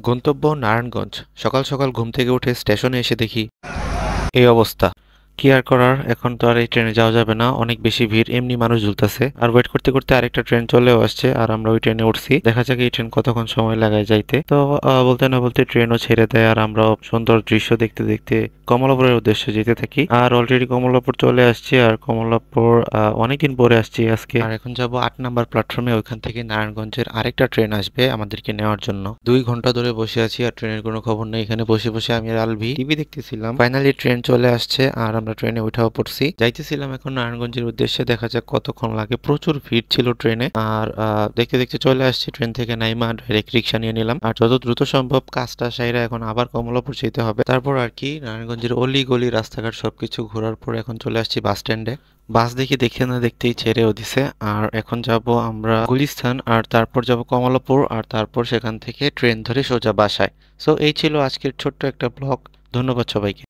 গন্তব্য নারায়ণগঞ্জ। সকাল সকাল ঘুম থেকে উঠে স্টেশনে এসে দেখি এই অবস্থা। কি আর করার, এখন তো আর এই ট্রেনে যাওয়া যাবে না, অনেক বেশি ভিড়, এমনি মানুষ ঝুলতেছে। আর ওয়েট করতে করতে আরেকটা ট্রেন চলেও আসছে, আর আমরা ওই ট্রেনে উঠছি। দেখা যাক এই ট্রেন কতক্ষণ সময় লাগায় যাইতে। তো বলতে না বলতে ট্রেনও ছেড়ে দেয়, আর আমরা সুন্দর দৃশ্য দেখতে দেখতে কমলাপুরের উদ্দেশ্যে যেতে থাকি। আর অলরেডি কমলাপুর চলে আসছি, আর কমলাপুর অনেকদিন পরে আসছি আজকে। আর এখন যাব 8 নাম্বার প্ল্যাটফর্মে, ওইখান থেকে নারায়ণগঞ্জের আরেকটা ট্রেন আসবে আমাদেরকে নেওয়ার জন্য। 2 ঘন্টা ধরে বসে আছি আর ট্রেনের কোনো খবর নেই। এখানে বসে বসে আমি আর আলভি টিভি দেখতেছিলাম। ফাইনালি ট্রেন চলে আসছে, আর আমরা ট্রেনে উঠাও পড়ছি, যাইতেছিলাম এখন নারায়ণগঞ্জের উদ্দেশ্যে। দেখা যাক কতক্ষণ লাগে, প্রচুর ভিড় ছিল ট্রেনে। আর দেখতে দেখতে চলে আসছি, ট্রেন থেকে নাইমা ডাইরেক্ট রিক্সা নিয়ে নিলাম। আর যত দ্রুত সম্ভব কাজটা সাইরা এখন আবার কমলাপুর যেতে হবে। তারপর আর কি নারায়ণগঞ্জের অলি গলি রাস্তাঘাট সবকিছু ঘোরার পর এখন চলে আসছি বাস স্ট্যান্ডে। বাস দেখে দেখতে না দেখতেই ছেড়েও দিছে। আর এখন যাব আমরা গুলিস্তান, আর তারপর যাব কমলাপুর, আর তারপর সেখান থেকে ট্রেন ধরে সোজা বাসায়। সো এই ছিল আজকের ছোট্ট একটা ব্লগ। ধন্যবাদ সবাইকে।